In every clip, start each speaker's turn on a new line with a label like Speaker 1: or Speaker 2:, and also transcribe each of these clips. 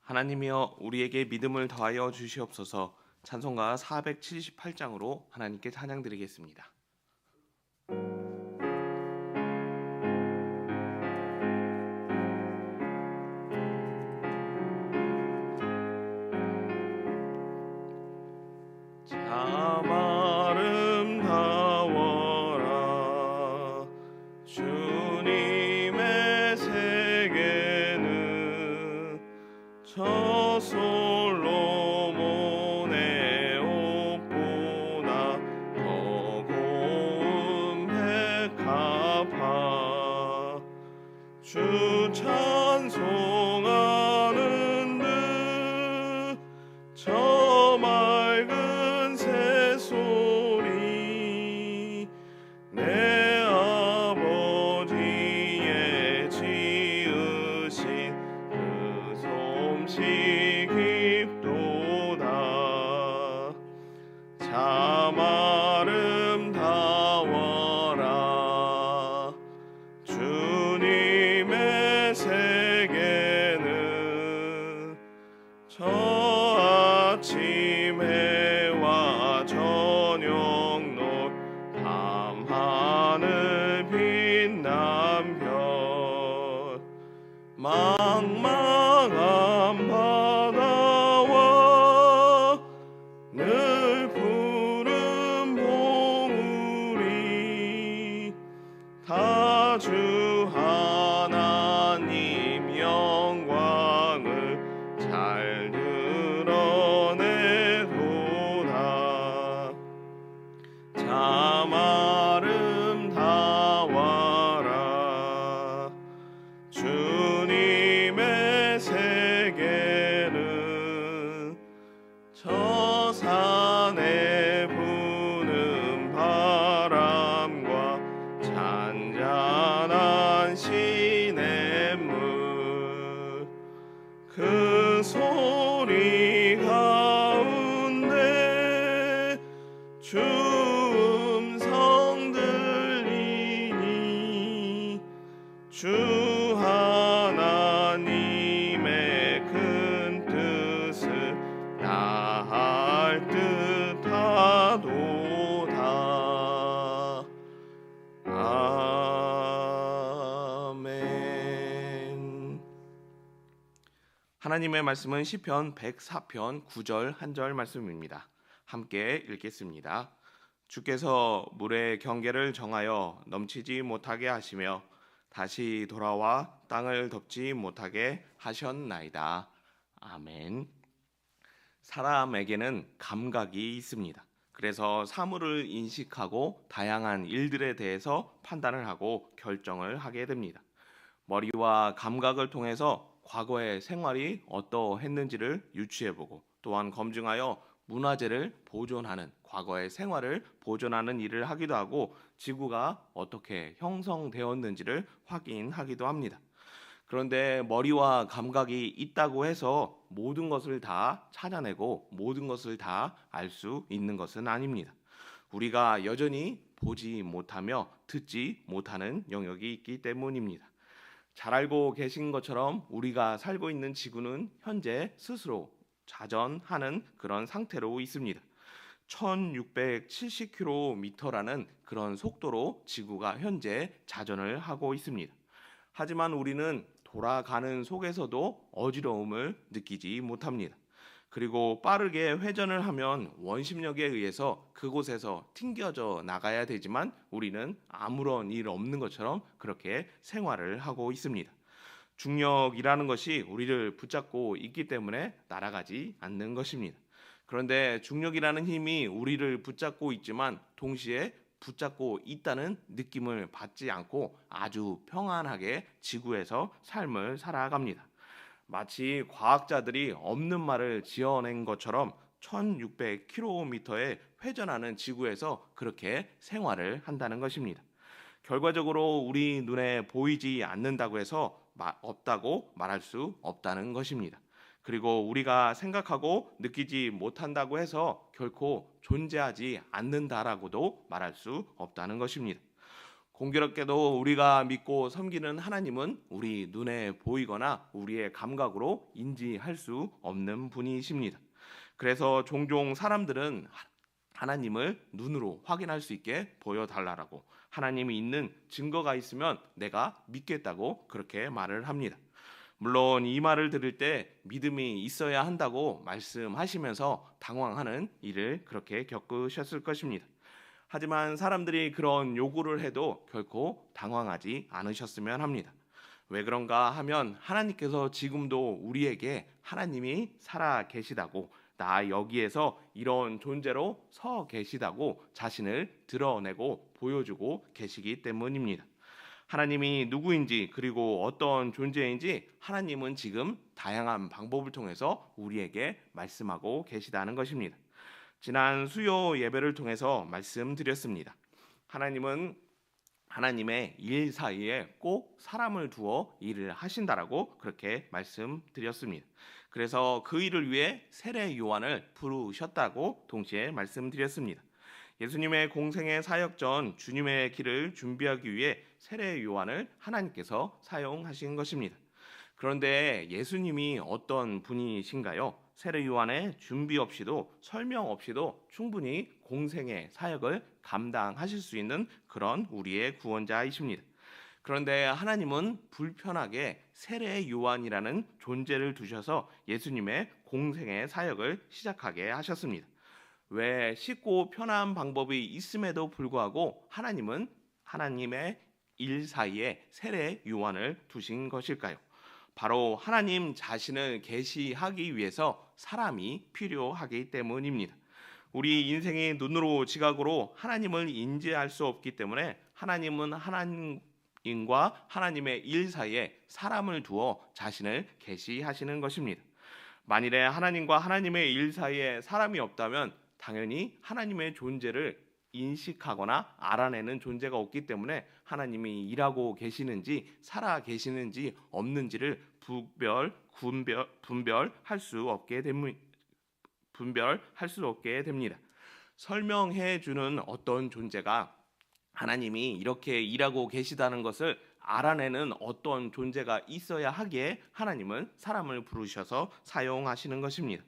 Speaker 1: 하나님이여 우리에게 믿음을 더하여 주시옵소서. 찬송가 478장으로 하나님께 찬양드리겠습니다. 참 아름다워라 주님의 세계는 저 솔로몬의 옷보다 더 고운 백합화 주 찬송하는 듯저 맑은 새소리 내 아버지의 지으신 그 솜씨 깊도다. 참 아름다워라 주님의 세계는 저 아침 해와 저녁 노을 밤하늘 빛난 별 망망한 바다와 늘 푸른 봉우리 다 주 하나님 영광을 잘 드러내도다. 참 아름다워라 주님의 세계는 저 산에 부는 바람과 잔잔한 시냇물 그 소리 가운데 주 음성 들리니 주 하나님의 큰 뜻을 다할 듯하도다. 아멘. 하나님의 말씀은 시편 104편 9절 1절 말씀입니다. 함께 읽겠습니다. 주께서 물의 경계를 정하여 넘치지 못하게 하시며 다시 돌아와 땅을 덮지 못하게 하셨나이다. 아멘. 사람에게는 감각이 있습니다. 그래서 사물을 인식하고 다양한 일들에 대해서 판단을 하고 결정을 하게 됩니다. 머리와 감각을 통해서 과거의 생활이 어떠했는지를 유추해보고 또한 검증하여 문화재를 보존하는 과거의 생활을 보존하는 일을 하기도 하고 지구가 어떻게 형성되었는지를 확인하기도 합니다. 그런데 머리와 감각이 있다고 해서 모든 것을 다 찾아내고 모든 것을 다 알 수 있는 것은 아닙니다. 우리가 여전히 보지 못하며 듣지 못하는 영역이 있기 때문입니다. 잘 알고 계신 것처럼 우리가 살고 있는 지구는 현재 스스로 자전하는 그런 상태로 있습니다. 1670km라는 그런 속도로 지구가 현재 자전을 하고 있습니다. 하지만 우리는 돌아가는 속에서도 어지러움을 느끼지 못합니다. 그리고 빠르게 회전을 하면 원심력에 의해서 그곳에서 튕겨져 나가야 되지만 우리는 아무런 일 없는 것처럼 그렇게 생활을 하고 있습니다. 중력이라는 것이 우리를 붙잡고 있기 때문에 날아가지 않는 것입니다. 그런데 중력이라는 힘이 우리를 붙잡고 있지만 동시에 붙잡고 있다는 느낌을 받지 않고 아주 평안하게 지구에서 삶을 살아갑니다. 마치 과학자들이 없는 말을 지어낸 것처럼 1600km의 회전하는 지구에서 그렇게 생활을 한다는 것입니다. 결과적으로 우리 눈에 보이지 않는다고 해서 없다고 말할 수 없다는 것입니다. 그리고 우리가 생각하고 느끼지 못한다고 해서 결코 존재하지 않는다라고도 말할 수 없다는 것입니다. 공교롭게도 우리가 믿고 섬기는 하나님은 우리 눈에 보이거나 우리의 감각으로 인지할 수 없는 분이십니다. 그래서 종종 사람들은 하나님을 눈으로 확인할 수 있게 보여달라고, 하나님이 있는 증거가 있으면 내가 믿겠다고 그렇게 말을 합니다. 물론 이 말을 들을 때 믿음이 있어야 한다고 말씀하시면서 당황하는 일을 그렇게 겪으셨을 것입니다. 하지만 사람들이 그런 요구를 해도 결코 당황하지 않으셨으면 합니다. 왜 그런가 하면 하나님께서 지금도 우리에게 하나님이 살아 계시다고, 나 여기에서 이런 존재로 서 계시다고 자신을 드러내고 보여주고 계시기 때문입니다. 하나님이 누구인지 그리고 어떤 존재인지 하나님은 지금 다양한 방법을 통해서 우리에게 말씀하고 계시다는 것입니다. 지난 수요 예배를 통해서 말씀드렸습니다. 하나님은 하나님의 일 사이에 꼭 사람을 두어 일을 하신다라고 그렇게 말씀드렸습니다. 그래서 그 일을 위해 세례 요한을 부르셨다고 동시에 말씀드렸습니다. 예수님의 공생의 사역 전 주님의 길을 준비하기 위해 세례 요한을 하나님께서 사용하신 것입니다. 그런데 예수님이 어떤 분이신가요? 세례 요한의 준비 없이도 설명 없이도 충분히 공생의 사역을 감당하실 수 있는 그런 우리의 구원자이십니다. 그런데 하나님은 불편하게 세례 요한이라는 존재를 두셔서 예수님의 공생의 사역을 시작하게 하셨습니다. 왜 쉽고 편한 방법이 있음에도 불구하고 하나님은 하나님의 일 사이에 세례 요한을 두신 것일까요? 바로 하나님 자신을 계시하기 위해서 사람이 필요하기 때문입니다. 우리 인생이 눈으로 지각으로 하나님을 인지할 수 없기 때문에 하나님은 하나님과 하나님의 일 사이에 사람을 두어 자신을 계시하시는 것입니다. 만일에 하나님과 하나님의 일 사이에 사람이 없다면 당연히 하나님의 존재를 인식하거나 알아내는 존재가 없기 때문에 하나님이 일하고 계시는지 살아 계시는지 없는지를 분별할 수 없게 됩니다. 설명해 주는 어떤 존재가 하나님이 이렇게 일하고 계시다는 것을 알아내는 어떤 존재가 있어야 하기에 하나님은 사람을 부르셔서 사용하시는 것입니다.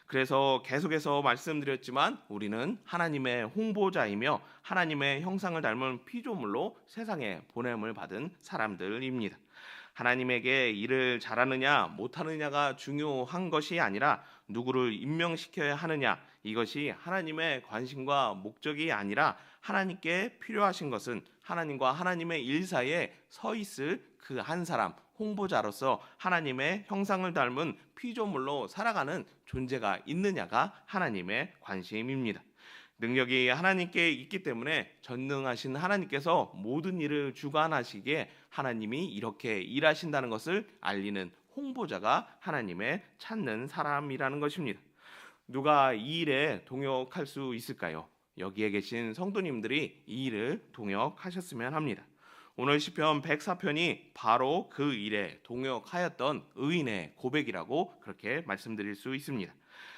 Speaker 1: 그래서 계속해서 말씀드렸지만 우리는 하나님의 홍보자이며 하나님의 형상을 닮은 피조물로 세상에 보냄을 받은 사람들입니다. 하나님에게 일을 잘하느냐 못하느냐가 중요한 것이 아니라 누구를 임명시켜야 하느냐, 이것이 하나님의 관심과 목적이 아니라 하나님께 필요하신 것은 하나님과 하나님의 일 사이에 서 있을 그 한 사람, 홍보자로서 하나님의 형상을 닮은 피조물로 살아가는 존재가 있느냐가 하나님의 관심입니다. 능력이 하나님께 있기 때문에 전능하신 하나님께서 모든 일을 주관하시기에 하나님이 이렇게 일하신다는 것을 알리는 홍보자가 하나님의 찾는 사람이라는 것입니다. 누가 이 일에 동역할 수 있을까요? 여기에 계신 성도님들이 이 일을 동역하셨으면 합니다. 오늘 시편 104편이 바로 그 일에 동역하였던 의인의 고백이라고 그렇게 말씀드릴 수 있습니다.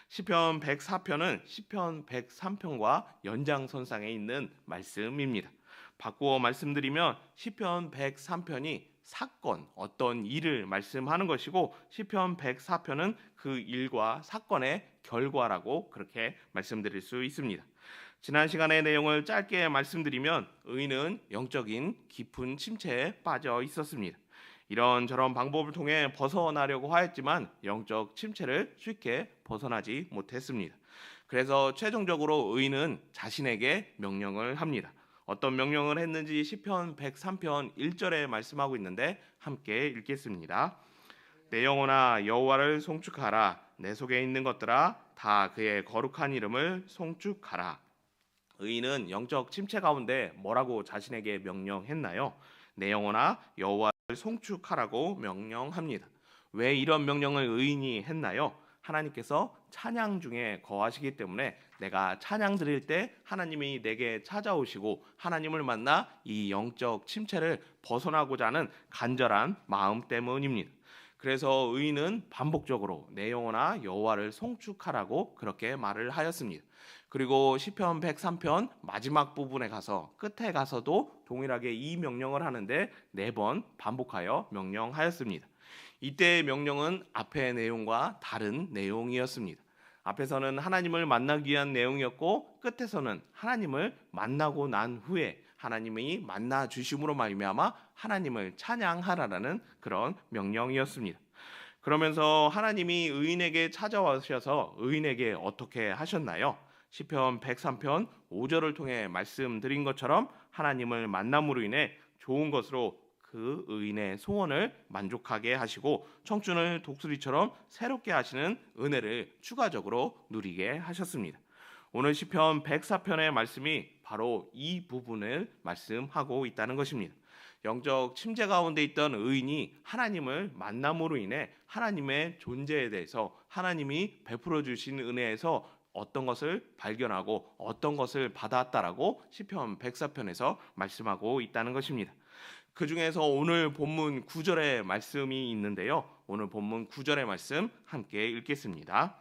Speaker 1: 시편 104편은 시편 103편과 연장선상에 있는 말씀입니다. 바꾸어 말씀드리면 시편 103편이 사건, 어떤 일을 말씀하는 것이고 시편 104편은 그 일과 사건의 결과라고 그렇게 말씀드릴 수 있습니다. 지난 시간의 내용을 짧게 말씀드리면 의인은 영적인 깊은 침체에 빠져 있었습니다. 이런저런 방법을 통해 벗어나려고 하였지만 영적 침체를 쉽게 벗어나지 못했습니다. 그래서 최종적으로 의인은 자신에게 명령을 합니다. 어떤 명령을 했는지 시편 103편 1절에 말씀하고 있는데 함께 읽겠습니다. 내 영혼아 여호와를 송축하라. 내 속에 있는 것들아 다 그의 거룩한 이름을 송축하라. 의인은 영적 침체 가운데 뭐라고 자신에게 명령했나요? 내 영혼아 여호와를 송축하라고 명령합니다. 왜 이런 명령을 의인이 했나요? 하나님께서 찬양 중에 거하시기 때문에 내가 찬양 드릴 때 하나님이 내게 찾아오시고 하나님을 만나 이 영적 침체를 벗어나고자 하는 간절한 마음 때문입니다. 그래서 의인은 반복적으로 내 영혼아 여호와를 송축하라고 그렇게 말을 하였습니다. 그리고 시편 103편 마지막 부분에 가서 끝에 가서도 동일하게 이 명령을 하는데 4번 반복하여 명령하였습니다. 이때의 명령은 앞의 내용과 다른 내용이었습니다. 앞에서는 하나님을 만나기 위한 내용이었고 끝에서는 하나님을 만나고 난 후에 하나님이 만나 주심으로 말미암아 하나님을 찬양하라라는 그런 명령이었습니다. 그러면서 하나님이 의인에게 찾아와셔서 의인에게 어떻게 하셨나요? 시편 103편 5절을 통해 말씀드린 것처럼 하나님을 만남으로 인해 좋은 것으로 그 의인의 소원을 만족하게 하시고 청춘을 독수리처럼 새롭게 하시는 은혜를 추가적으로 누리게 하셨습니다. 오늘 시편 104편의 말씀이 바로 이 부분을 말씀하고 있다는 것입니다. 영적 침체 가운데 있던 의인이 하나님을 만남으로 인해 하나님의 존재에 대해서 하나님이 베풀어 주신 은혜에서 어떤 것을 발견하고 어떤 것을 받아왔다라고 시편 104편에서 말씀하고 있다는 것입니다. 그 중에서 오늘 본문 9절의 말씀이 있는데요. 오늘 본문 9절의 말씀 함께 읽겠습니다.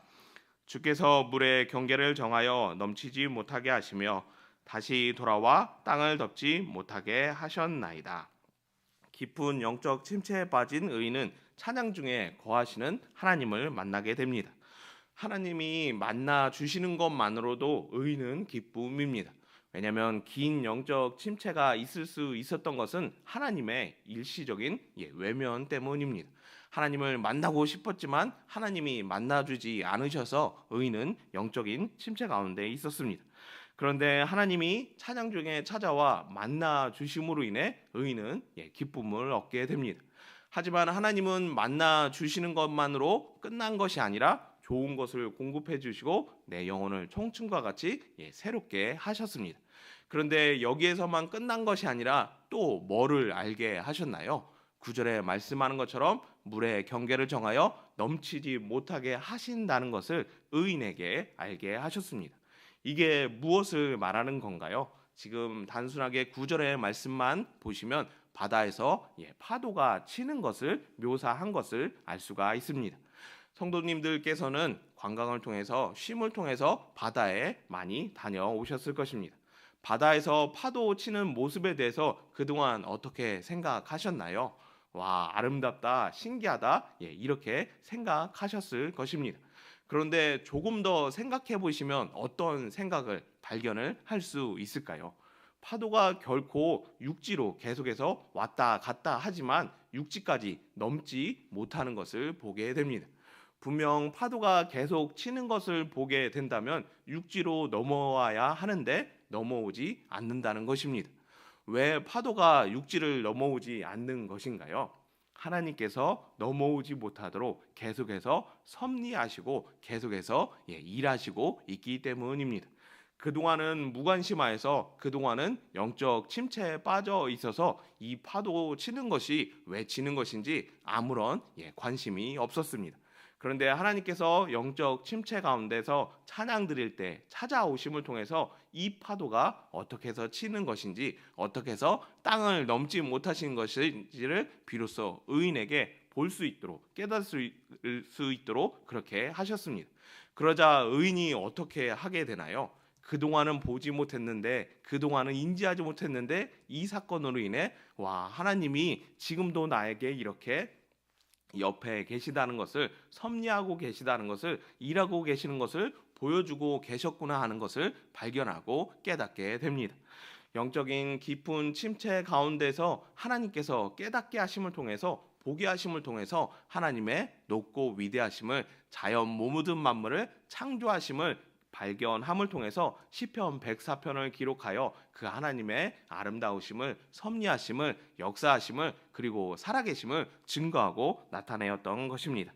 Speaker 1: 주께서 물의 경계를 정하여 넘치지 못하게 하시며 다시 돌아와 땅을 덮지 못하게 하셨나이다. 깊은 영적 침체에 빠진 의인은 찬양 중에 거하시는 하나님을 만나게 됩니다. 하나님이 만나 주시는 것만으로도 의인은 기쁨입니다. 왜냐하면 긴 영적 침체가 있을 수 있었던 것은 하나님의 일시적인 외면 때문입니다. 하나님을 만나고 싶었지만 하나님이 만나주지 않으셔서 의인은 영적인 침체 가운데 있었습니다. 그런데 하나님이 찬양 중에 찾아와 만나 주심으로 인해 의인은 기쁨을 얻게 됩니다. 하지만 하나님은 만나 주시는 것만으로 끝난 것이 아니라 좋은 것을 공급해 주시고 내 영혼을 청춘과 같이 새롭게 하셨습니다. 그런데 여기에서만 끝난 것이 아니라 또 뭐를 알게 하셨나요? 9절에 말씀하는 것처럼 물의 경계를 정하여 넘치지 못하게 하신다는 것을 의인에게 알게 하셨습니다. 이게 무엇을 말하는 건가요? 지금 단순하게 9절의 말씀만 보시면 바다에서 파도가 치는 것을 묘사한 것을 알 수가 있습니다. 성도님들께서는 관광을 통해서 쉼을 통해서 바다에 많이 다녀오셨을 것입니다. 바다에서 파도 치는 모습에 대해서 그동안 어떻게 생각하셨나요? 와, 아름답다, 신기하다, 이렇게 생각하셨을 것입니다. 그런데 조금 더 생각해 보시면 어떤 생각을 발견을 할 수 있을까요? 파도가 결코 육지로 계속해서 왔다 갔다 하지만 육지까지 넘지 못하는 것을 보게 됩니다. 분명 파도가 계속 치는 것을 보게 된다면 육지로 넘어와야 하는데 넘어오지 않는다는 것입니다. 왜 파도가 육지를 넘어오지 않는 것인가요? 하나님께서 넘어오지 못하도록 계속해서 섭리하시고 계속해서 일하시고 있기 때문입니다. 그동안은 무관심하여서 그동안은 영적 침체에 빠져 있어서 이 파도 치는 것이 왜 치는 것인지 아무런 관심이 없었습니다. 그런데 하나님께서 영적 침체 가운데서 찬양 드릴 때 찾아오심을 통해서 이 파도가 어떻게 해서 치는 것인지 어떻게 해서 땅을 넘지 못하시는 것인지를 비로소 의인에게 볼 수 있도록 깨달을 수 있도록 그렇게 하셨습니다. 그러자 의인이 어떻게 하게 되나요? 그동안은 보지 못했는데 그동안은 인지하지 못했는데 이 사건으로 인해 와, 하나님이 지금도 나에게 이렇게 옆에 계시다는 것을 섭리하고 계시다는 것을 일하고 계시는 것을 보여주고 계셨구나 하는 것을 발견하고 깨닫게 됩니다. 영적인 깊은 침체 가운데서 하나님께서 깨닫게 하심을 통해서 보게 하심을 통해서 하나님의 높고 위대하심을 자연 모든 만물을 창조하심을 발견함을 통해서 시편 104편을 기록하여 그 하나님의 아름다우심을 섭리하심을 역사하심을 그리고 살아계심을 증거하고 나타내었던 것입니다.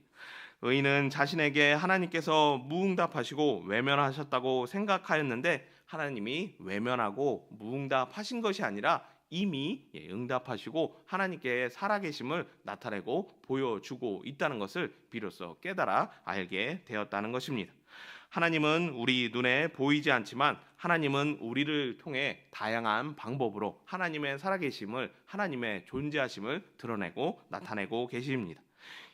Speaker 1: 의인은 자신에게 하나님께서 무응답하시고 외면하셨다고 생각하였는데 하나님이 외면하고 무응답하신 것이 아니라 이미 응답하시고 하나님께 살아계심을 나타내고 보여주고 있다는 것을 비로소 깨달아 알게 되었다는 것입니다. 하나님은 우리 눈에 보이지 않지만 하나님은 우리를 통해 다양한 방법으로 하나님의 살아계심을 하나님의 존재하심을 드러내고 나타내고 계십니다.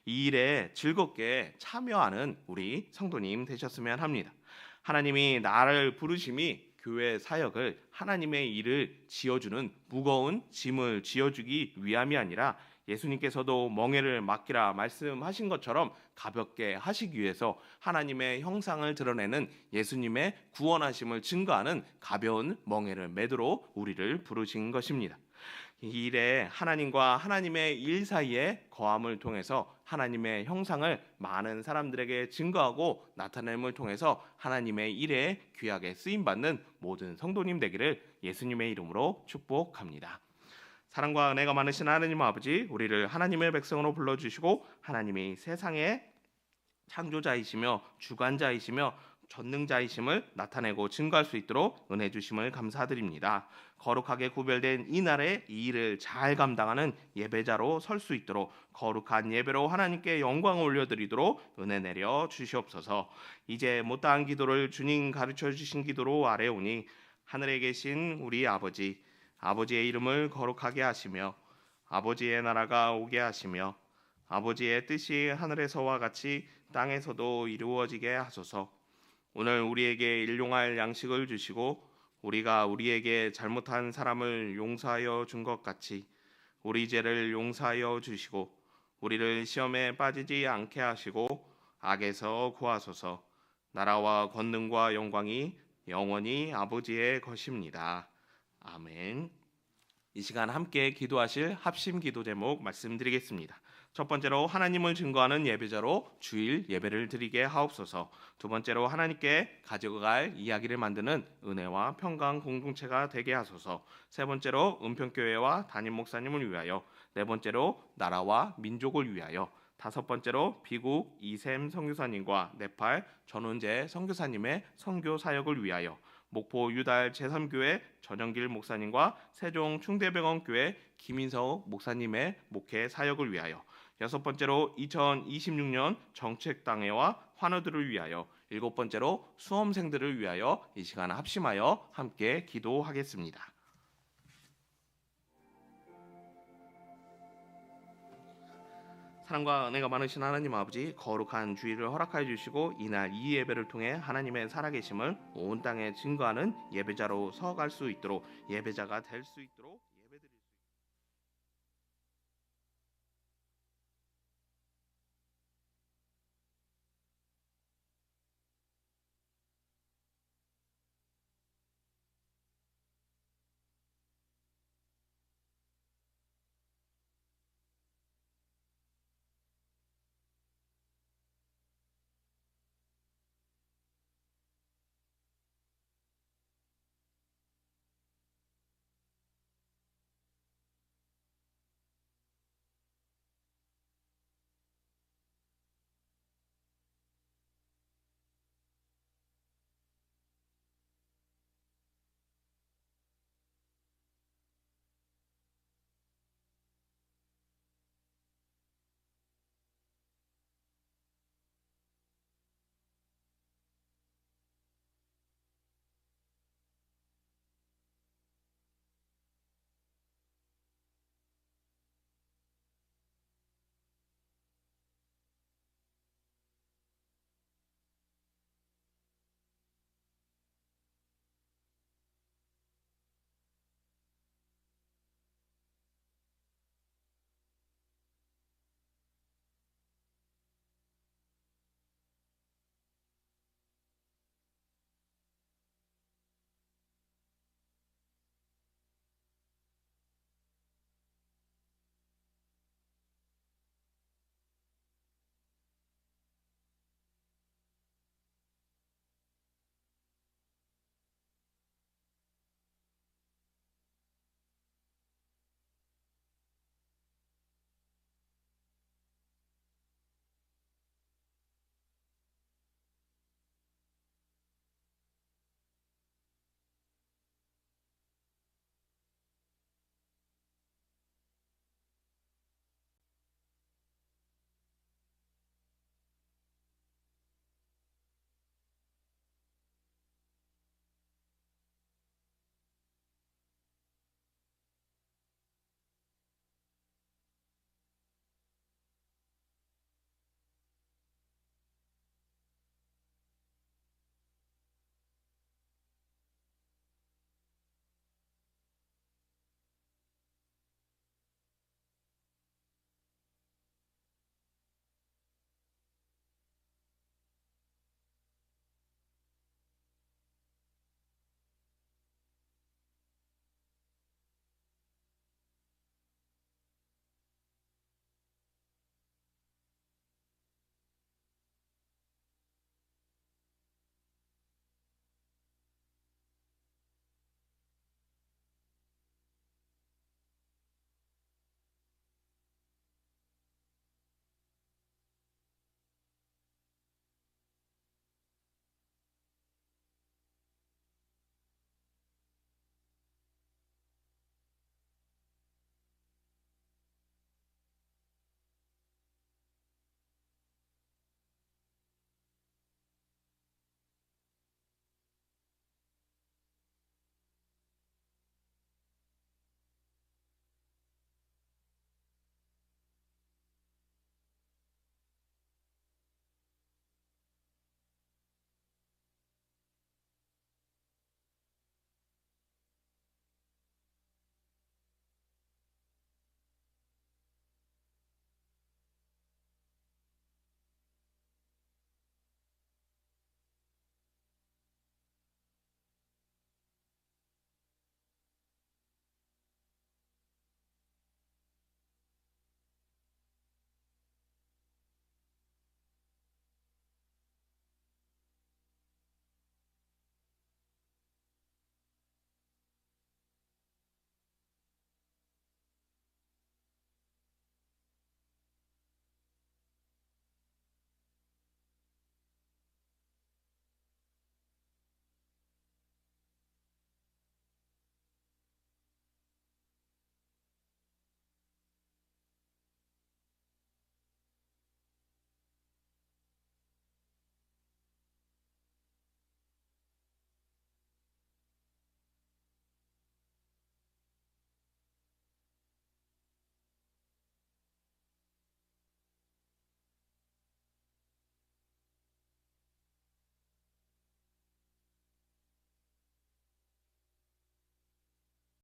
Speaker 1: 이 일에 즐겁게 참여하는 우리 성도님 되셨으면 합니다. 하나님이 나를 부르심이 교회 사역을 하나님의 일을 지어주는 무거운 짐을 지어주기 위함이 아니라 예수님께서도 멍에를 맡기라 말씀하신 것처럼 가볍게 하시기 위해서 하나님의 형상을 드러내는 예수님의 구원하심을 증거하는 가벼운 멍에를 매도록 우리를 부르신 것입니다. 이 일에 하나님과 하나님의 일 사이의 거함을 통해서 하나님의 형상을 많은 사람들에게 증거하고 나타냄을 통해서 하나님의 일에 귀하게 쓰임받는 모든 성도님 되기를 예수님의 이름으로 축복합니다. 사랑과 은혜가 많으신 하나님 아버지, 우리를 하나님의 백성으로 불러주시고 하나님이 세상의 창조자이시며 주관자이시며 전능자이심을 나타내고 증거할 수 있도록 은혜 주심을 감사드립니다. 거룩하게 구별된 이 날에 이 일을 잘 감당하는 예배자로 설 수 있도록 거룩한 예배로 하나님께 영광을 올려드리도록 은혜 내려 주시옵소서. 이제 못다한 기도를 주님 가르쳐 주신 기도로 아뢰오니 하늘에 계신 우리 아버지, 아버지의 이름을 거룩하게 하시며 아버지의 나라가 오게 하시며 아버지의 뜻이 하늘에서와 같이 땅에서도 이루어지게 하소서. 오늘 우리에게 일용할 양식을 주시고 우리가 우리에게 잘못한 사람을 용서하여 준 것 같이 우리 죄를 용서하여 주시고 우리를 시험에 빠지지 않게 하시고 악에서 구하소서. 나라와 권능과 영광이 영원히 아버지의 것입니다. 아멘. 이 시간 함께 기도하실 합심 기도 제목 말씀드리겠습니다. 첫 번째로 하나님을 증거하는 예배자로 주일 예배를 드리게 하옵소서. 두 번째로 하나님께 가져갈 이야기를 만드는 은혜와 평강 공동체가 되게 하소서. 세 번째로 은평교회와 담임 목사님을 위하여. 네 번째로 나라와 민족을 위하여. 다섯 번째로 비국 이샘 선교사님과 네팔 전원재 선교사님의 선교 사역을 위하여. 목포 유달 제3교회 전영길 목사님과 세종 충대병원교회 김인석 목사님의 목회 사역을 위하여. 여섯 번째로 2026년 정책당회와 환우들을 위하여. 일곱 번째로 수험생들을 위하여 이 시간 합심하여 함께 기도하겠습니다. 사랑과 은혜가 많으신 하나님 아버지, 거룩한 주일을 허락하여 주시고 이날 이 예배를 통해 하나님의 살아계심을 온 땅에 증거하는 예배자로 서갈 수 있도록 예배자가 될 수 있도록